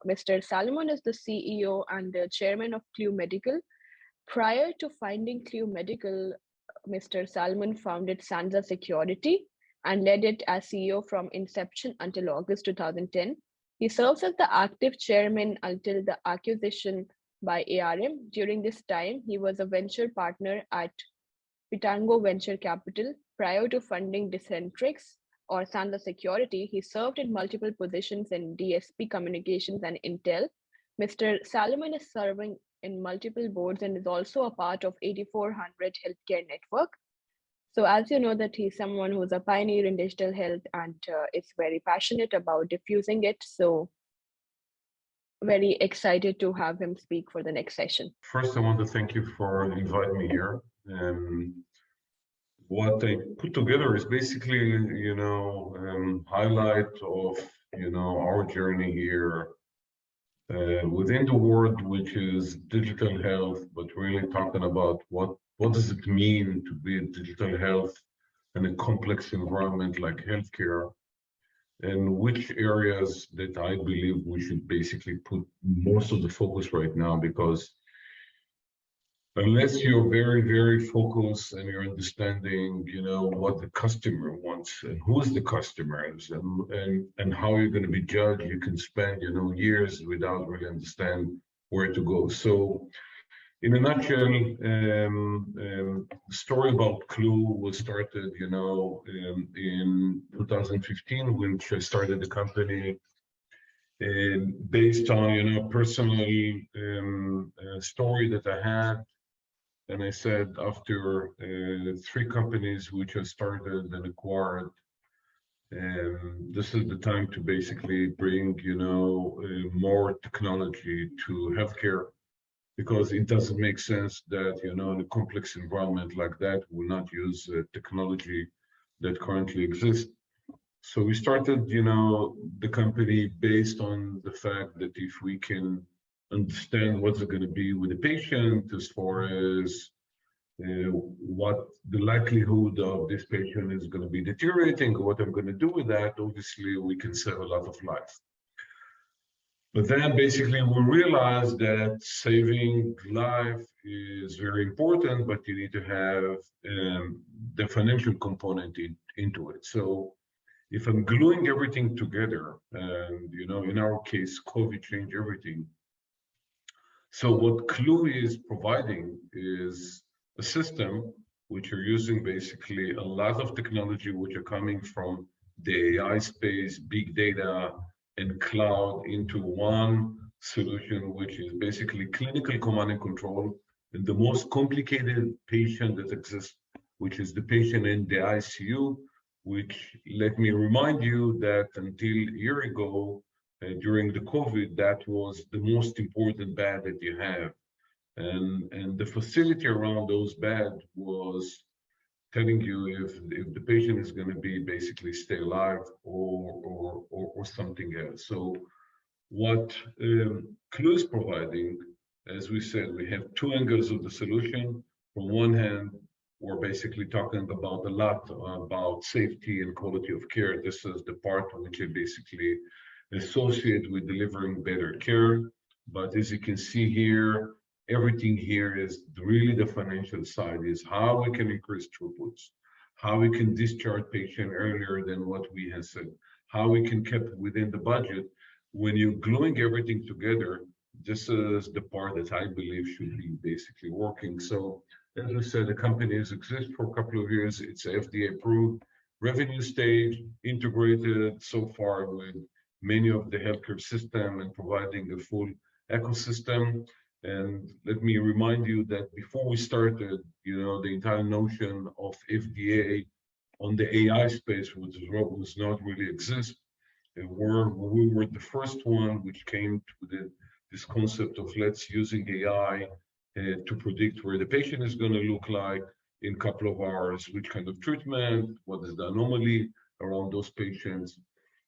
Mr. Salomon is the CEO and the chairman of Clew Medical. Prior to founding Clew Medical, Mr. Salomon founded Sansa Security and led it as CEO from inception until August 2010. He serves as the active chairman until the acquisition by ARM. During this time, he was a venture partner at Pitango Venture Capital. Prior to funding Decentrix or Sansa Security, he served in multiple positions in DSP Communications and Intel. Mr. Salomon is serving in multiple boards and is also a part of 8400 Healthcare Network. So as you know that he's someone who's a pioneer in digital health and is very passionate about diffusing it. So very excited to have him speak for the next session. First, I want to thank you for inviting me here. What I put together is basically, highlight of, our journey here within the world, which is digital health, but really talking about what does it mean to be in digital health in a complex environment like healthcare, and which areas that I believe we should basically put most of the focus right now, because unless you're very, very focused and you're understanding, what the customer wants and who's the customers and how you're going to be judged, you can spend, years without really understand where to go. So in a nutshell, the story about Clew was started, in 2015, when I started the company, based on, personal story that I had. And I said, after 3 companies which I started and acquired, this is the time to basically bring, more technology to healthcare, because it doesn't make sense that, in a complex environment like that, we'll not use technology that currently exists. So we started, the company based on the fact that if we can understand what's it going to be with the patient, as far as what the likelihood of this patient is going to be deteriorating, or what I'm going to do with that, obviously we can save a lot of lives. But then basically we realized that saving life is very important, but you need to have the financial component into it. So if I'm gluing everything together, and in our case, COVID changed everything. So what Clew is providing is a system which are using basically a lot of technology which are coming from the AI space, big data, and cloud into one solution, which is basically clinical command and control in the most complicated patient that exists, which is the patient in the ICU, which, let me remind you that until a year ago, during the COVID, that was the most important bed that you have. And the facility around those beds was telling you if the patient is going to be basically stay alive or something else. So what Clew is providing, as we said, we have 2 angles of the solution. From one hand, we're basically talking about a lot about safety and quality of care. This is the part which is basically associated with delivering better care. But as you can see here, everything here is really the financial side, is how we can increase throughputs, how we can discharge patient earlier than what we have said, how we can keep within the budget. When you're gluing everything together, this is the part that I believe should be basically working. So as I said, the company has existed for a couple of years. It's FDA approved, revenue stage, integrated so far with many of the healthcare system and providing a full ecosystem. And let me remind you that before we started, the entire notion of FDA on the AI space, which was not really exist. We were the first one which came to this concept of let's using AI to predict where the patient is going to look like in a couple of hours, which kind of treatment, what is the anomaly around those patients.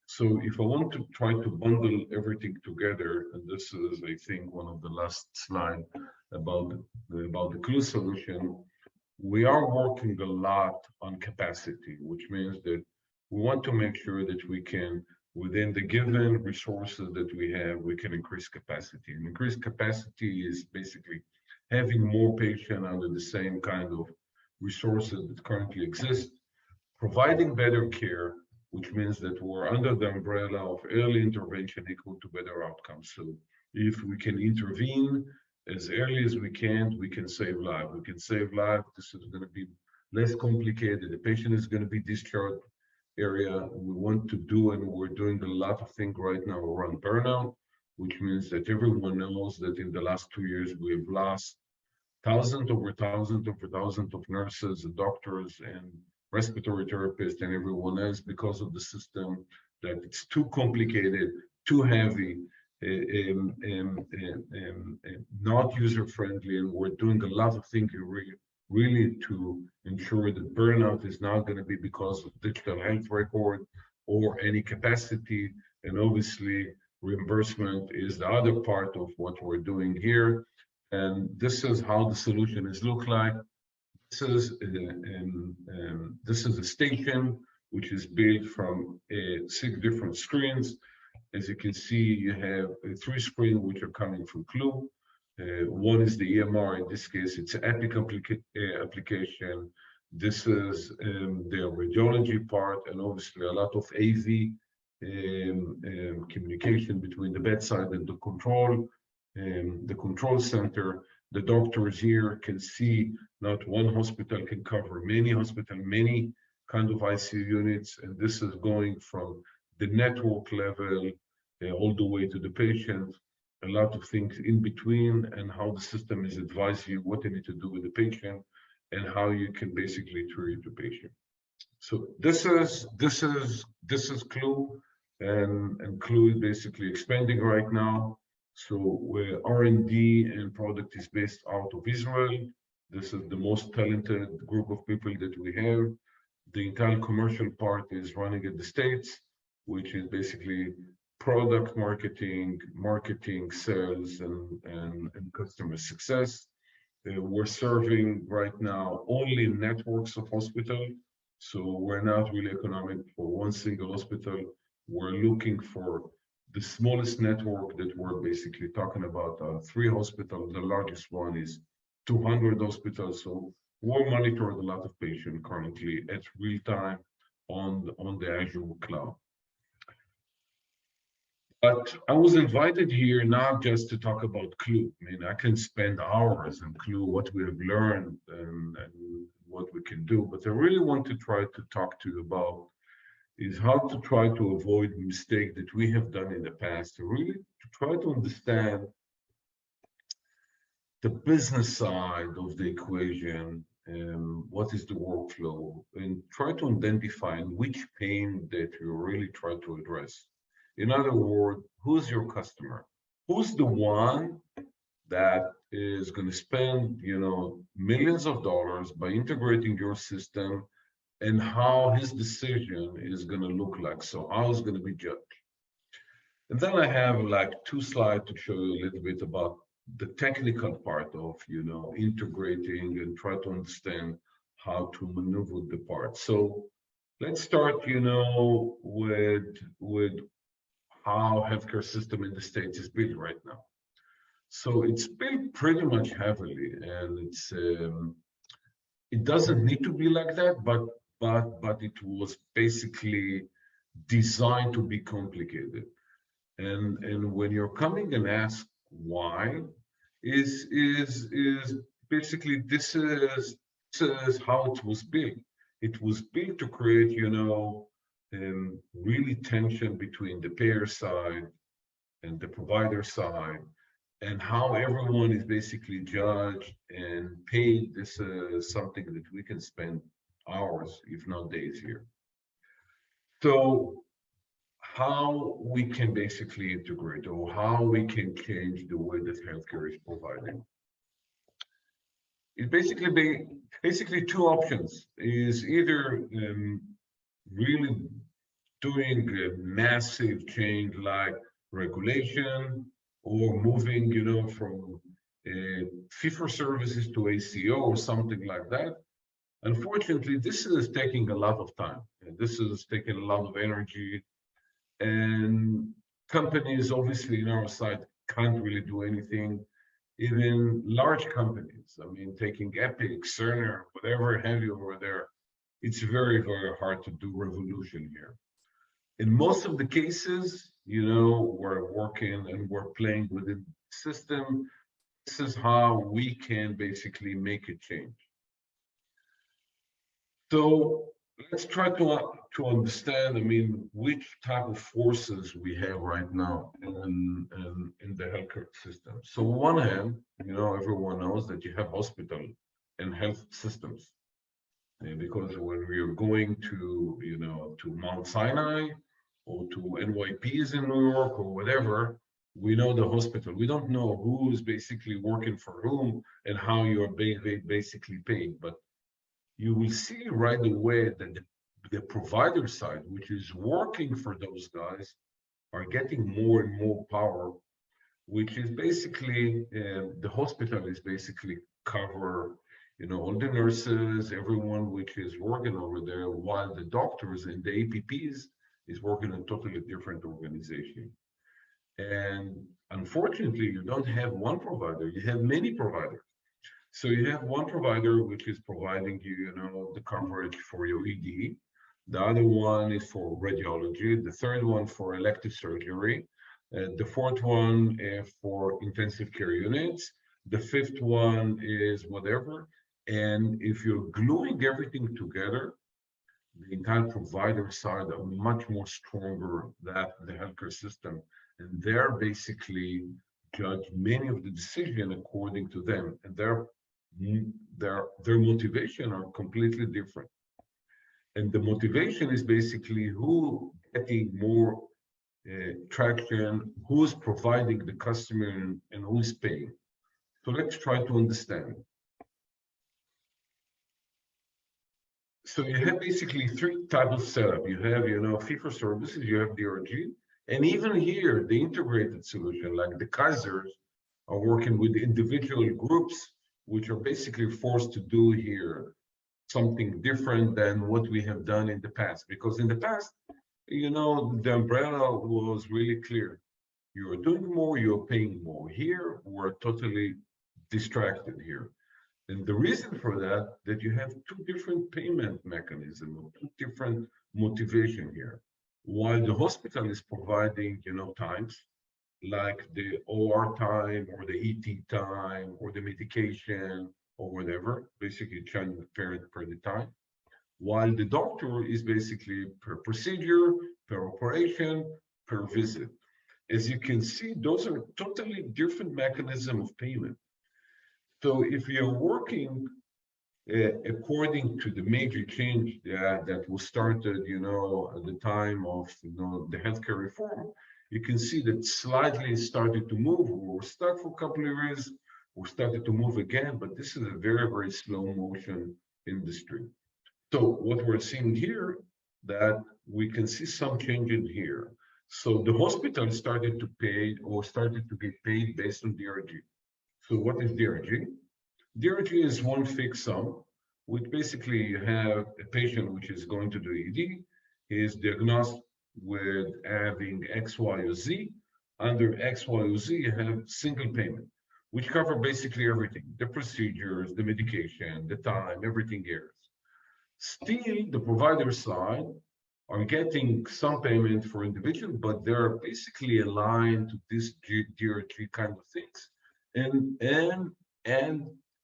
So if I want to try to bundle everything together, and this is, I think, one of the last slides about the Clew solution, we are working a lot on capacity, which means that we want to make sure that we can within the given resources that we have, we can increase capacity. And increased capacity is basically having more patients under the same kind of resources that currently exist, providing better care, which means that we're under the umbrella of early intervention equal to better outcomes. So if we can intervene as early as we can save lives. We can save lives. This is going to be less complicated. The patient is going to be discharged area. We want to do, and we're doing a lot of things right now around burnout, which means that everyone knows that in the last 2 years, we have lost thousands of nurses and doctors and respiratory therapists and everyone else because of the system, that it's too complicated, too heavy, not user-friendly, and we're doing a lot of things really to ensure that burnout is not going to be because of digital health record or any capacity. And obviously, reimbursement is the other part of what we're doing here. And this is how the solution is look like. This is a station which is built from 6 different screens. As you can see, you have 3 screens which are coming from Clew. One is the EMR. In this case, it's an Epic application. This is the radiology part, and obviously a lot of AV communication between the bedside and the control center. The doctors here can see not one hospital can cover many hospitals, many kind of ICU units, and this is going from the network level all the way to the patient. A lot of things in between, and how the system is advising you what you need to do with the patient and how you can basically treat the patient. So this is Clew, and Clew is basically expanding right now. So where R&D and product is based out of Israel. This is the most talented group of people that we have. The entire commercial part is running in the States, which is basically product marketing, sales, and customer success. We're serving right now only networks of hospitals. So we're not really economic for one single hospital. We're looking for the smallest network that we're basically talking about 3 hospitals. The largest one is 200 hospitals. So we're monitoring a lot of patients currently at real time on the Azure cloud. But I was invited here not just to talk about Clew. I mean, I can spend hours on Clew, what we have learned and what we can do. But I really want to try to talk to you about is how to try to avoid mistakes that we have done in the past, to really try to understand the business side of the equation, what is the workflow, and try to identify which pain that you really try to address. In other words, who's your customer? Who's the one that is going to spend, millions of dollars by integrating your system, and how his decision is going to look like? So how it's going to be judged. And then I have like 2 slides to show you a little bit about the technical part of, integrating and try to understand how to maneuver the parts. So let's start, with how healthcare system in the States is built right now. So it's built pretty much heavily, and it doesn't need to be like that, but it was basically designed to be complicated. And when you're coming and ask why, is basically this is how it was built. It was built to create, really tension between the payer side and the provider side, and how everyone is basically judged and paid. This is something that we can spend hours, if not days here. So how we can basically integrate, or how we can change the way that healthcare is provided. It's basically 2 options. Is either really doing a massive change like regulation, or moving, from fee-for-services to ACO or something like that. Unfortunately, this is taking a lot of time. And this is taking a lot of energy. And companies, obviously, in our side, can't really do anything. Even large companies, I mean, taking Epic, Cerner, whatever have you over there, it's very, very hard to do revolution here. In most of the cases, we're working and we're playing within the system. This is how we can basically make a change. So let's try to understand, I mean, which type of forces we have right now in the healthcare system. So on one hand, everyone knows that you have hospital and health systems. And because when we are going to Mount Sinai or to NYPs in New York or whatever, we know the hospital. We don't know who is basically working for whom and how you're basically paid. But you will see right away that the provider side, which is working for those guys, are getting more and more power, which is basically the hospital is basically cover, all the nurses, everyone which is working over there, while the doctors and the APPs is working in a totally different organization. And unfortunately, you don't have one provider, you have many providers. So you have one provider which is providing you, the coverage for your ED. The other one is for radiology. The third one for elective surgery. The fourth one for intensive care units. The fifth one is whatever. And if you're gluing everything together, the entire provider side are much more stronger than the healthcare system. And they're basically judge many of the decisions according to them. And their motivation are completely different. And the motivation is basically who getting more traction, who's providing the customer and who's paying. So let's try to understand. So you have basically three types of setup. You have, fee for services, you have DRG, and even here, the integrated solution, like the Kaisers, are working with individual groups, which are basically forced to do here something different than what we have done in the past. Because in the past, the umbrella was really clear. You're doing more, you're paying more. Here, we're totally distracted here. And the reason for that you have two different payment mechanisms, two different motivation here. While the hospital is providing, times, like the OR time or the ET time or the medication or whatever, basically trying to per the time. While the doctor is basically per procedure, per operation, per visit. As you can see, those are totally different mechanism of payment. So if you're working according to the major change that was started, at the time of, the healthcare reform, you can see that slightly started to move. We were stuck for a couple of years. We started to move again, but this is a very, very slow motion industry. So what we're seeing here, that we can see some change in here. So the hospital started to pay or started to get paid based on DRG. So what is DRG? DRG is one fixed sum, which basically you have a patient which is going to do ED. He is diagnosed with having X, Y, or Z. Under X, Y, or Z, you have single payment, which cover basically everything, the procedures, the medication, the time, everything else. Still, the provider side are getting some payment for individual, but they're basically aligned to this DRG kind of things.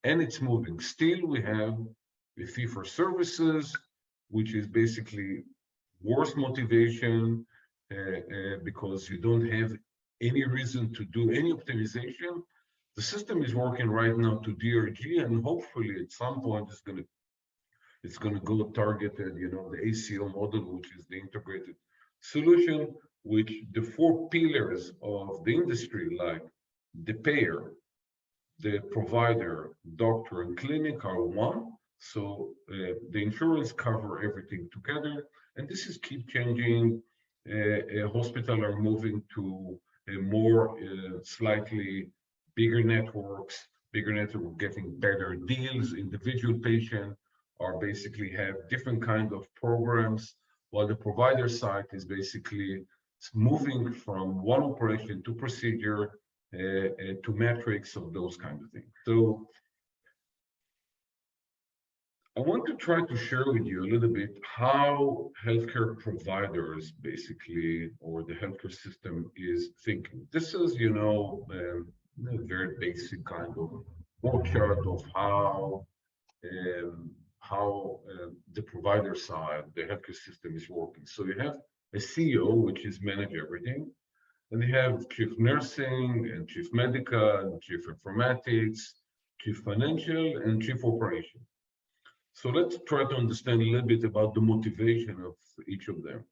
And it's moving. Still, we have the fee for services, which is basically worse motivation because you don't have any reason to do any optimization. The system is working right now to DRG, and hopefully at some point it's going to go targeted, the ACO model, which is the integrated solution, which the four pillars of the industry, like the payer, the provider, doctor, and clinic are one. So the insurance cover everything together, and this is keep changing. Hospital are moving to a more slightly bigger networks, getting better deals. Individual patient are basically have different kind of programs, while the provider side is basically It's moving from one operation to procedure to metrics of those kind of things. So I want to try to share with you a little bit how healthcare providers basically, or the healthcare system is thinking. This is, a very basic kind of workshop of the provider side, the healthcare system is working. So you have a CEO, which is manage everything, and you have chief nursing and chief medical, and chief informatics, chief financial, and chief operation. So let's try to understand a little bit about the motivation of each of them.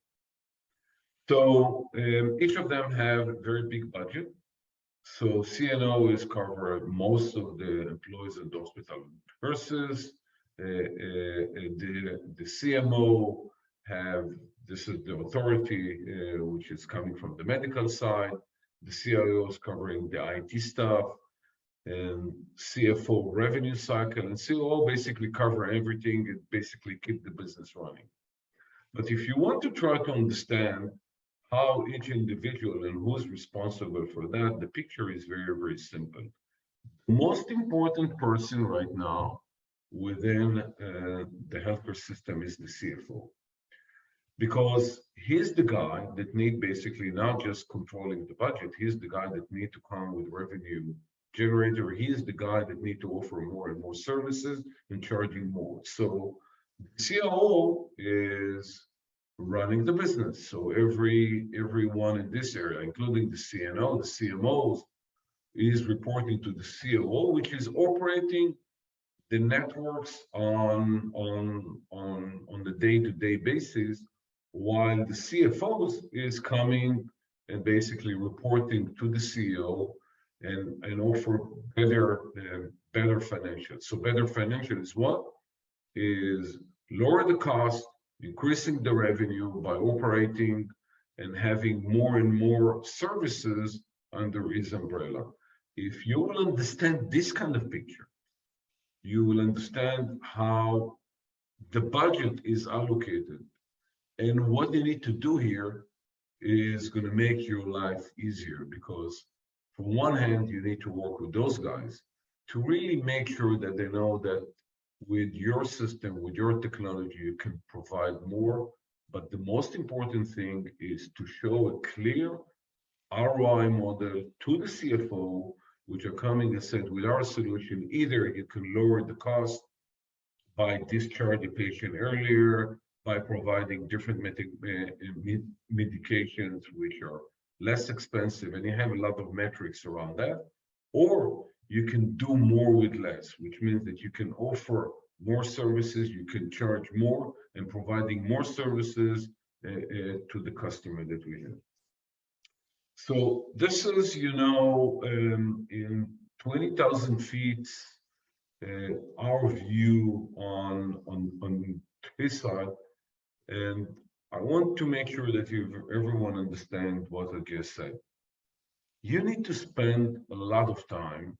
So each of them have a very big budget. So CNO is covered most of the employees in the hospital versus the CMO have, this is the authority which is coming from the medical side. The CIO is covering the IT stuff, and CFO revenue cycle, and COO basically cover everything and basically keep the business running. But if you want to try to understand how each individual and who's responsible for that, the picture is very, very simple. The most important person right now within the healthcare system is the CFO, because he's the guy that need basically not just controlling the budget, he's the guy that need to come with revenue generator. He is the guy that need to offer more and more services and charging more. So the COO is running the business. So everyone in this area, including the CNO, the CMOs, is reporting to the COO, which is operating the networks on the day-to-day basis, while the CFOs is coming and basically reporting to the CEO and offer better financials. So better financial is what? Is lower the cost, increasing the revenue by operating and having more and more services under his umbrella. If you will understand this kind of picture, you will understand how the budget is allocated, and what you need to do here is going to make your life easier, because from one hand, you need to work with those guys to really make sure that they know that with your system, with your technology, you can provide more. But the most important thing is to show a clear ROI model to the CFO, which are coming and said, with our solution, either you can lower the cost by discharging the patient earlier, by providing different medications which are less expensive, and you have a lot of metrics around that, or you can do more with less, which means that you can offer more services, you can charge more, and providing more services to the customer that we have. So this is, in 20,000 feet, our view on this side, and I want to make sure that everyone understands what I just said. You need to spend a lot of time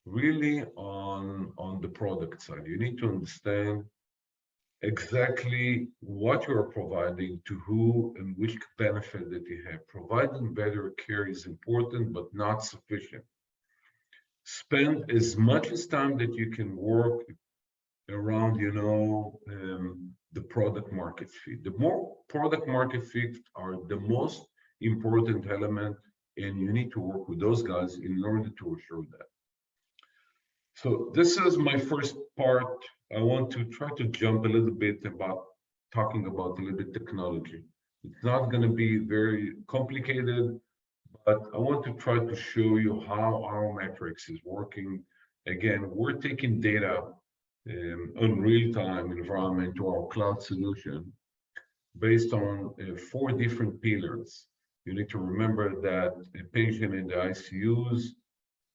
really on the product side. You need to understand exactly what you are providing to who and which benefit that you have. Providing better care is important, but not sufficient. Spend as much as time that you can work around, the product market fit. The more product market fit are the most important element, and you need to work with those guys in order to assure that. So this is my first part. I want to try to jump a little bit about talking about a little bit technology. It's not going to be very complicated, but I want to try to show you how our metrics is working. Again, we're taking data on real-time environment to our cloud solution based on 4 different pillars. You need to remember that a patient in the ICUs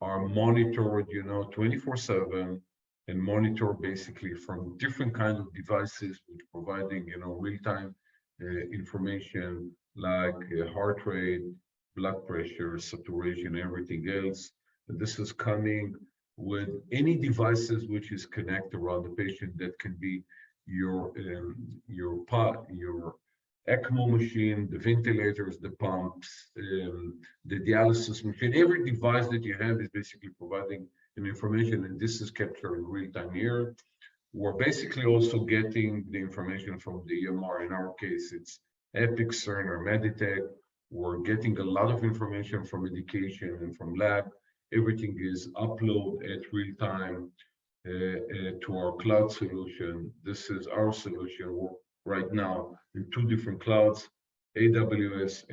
are monitored, 24/7, and monitor basically from different kinds of devices, which providing, real-time information like heart rate, blood pressure, saturation, everything else. And this is coming with any devices which is connected around the patient. That can be your ECMO machine, the ventilators, the pumps, the dialysis machine. Every device that you have is basically providing an information, and this is captured in real time here. We're basically also getting the information from the EMR. In our case, it's Epic, Cerner, Meditech. We're getting a lot of information from education and from lab. Everything is uploaded at real time to our cloud solution. This is our solution right now in two different clouds, AWS,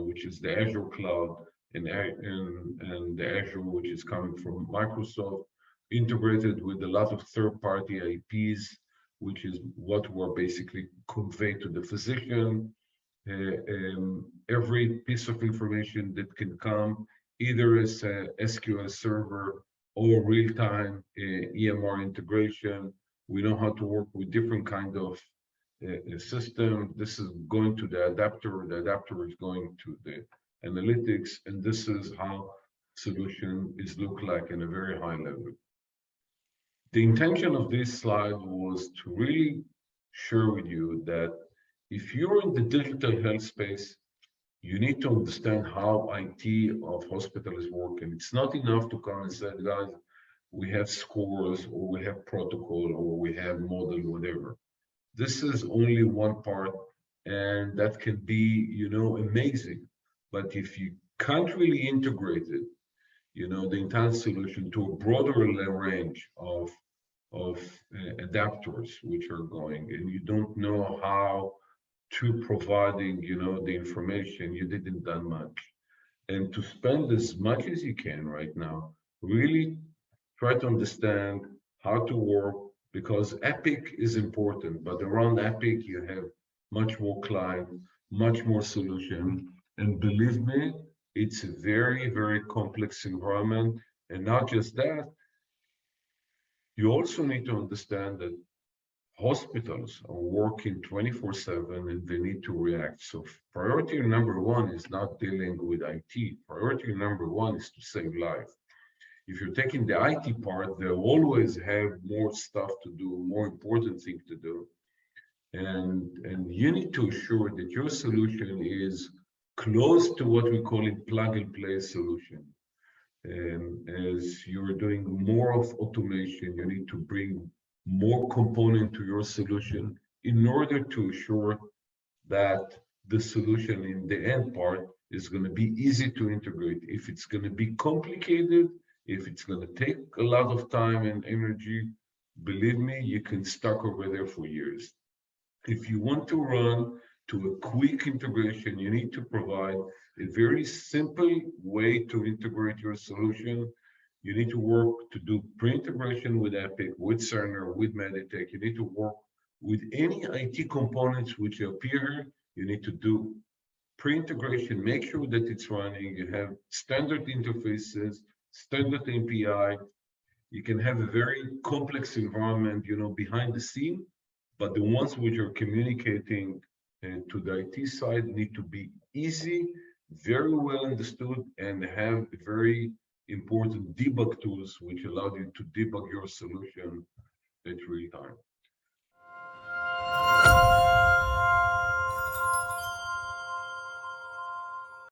which is the Azure cloud, and the Azure, which is coming from Microsoft, integrated with a lot of third-party IPs, which is what we're basically convey to the physician. Every piece of information that can come either as a SQL server or real-time EMR integration. We know how to work with different kind of system. This is going to the adapter is going to the analytics, and this is how solution is look like in a very high level. The intention of this slide was to really share with you that if you're in the digital health space, you need to understand how IT of hospital is working. It's not enough to come and say, guys, we have scores, or we have protocol, or we have model, whatever. This is only one part, and that can be, amazing. But if you can't really integrate it, the entire solution to a broader range of adapters which are going, and you don't know how to providing, the information, you didn't done much. And to spend as much as you can right now, really try to understand how to work, because Epic is important, but around Epic, you have much more client, much more solution. And believe me, it's a very, very complex environment. And not just that, you also need to understand that hospitals are working 24/7 and they need to react. So priority number one is not dealing with IT. Priority number one is to save life. If you're taking the IT part, they'll always have more stuff to do, more important things to do. And you need to ensure that your solution is close to what we call it plug and play solution. And as you're doing more of automation, you need to bring more component to your solution in order to ensure that the solution in the end part is going to be easy to integrate. If it's going to be complicated, if it's going to take a lot of time and energy, believe me, you can stuck over there for years. If you want to run to a quick integration, you need to provide a very simple way to integrate your solution. You need to work to do pre-integration with Epic, with Cerner, with Meditech. You need to work with any IT components which appear. You need to do pre-integration, make sure that it's running. You have standard interfaces, standard API. You can have a very complex environment, behind the scene, but the ones which are communicating to the IT side need to be easy, very well understood, and have very important debug tools which allow you to debug your solution at real time.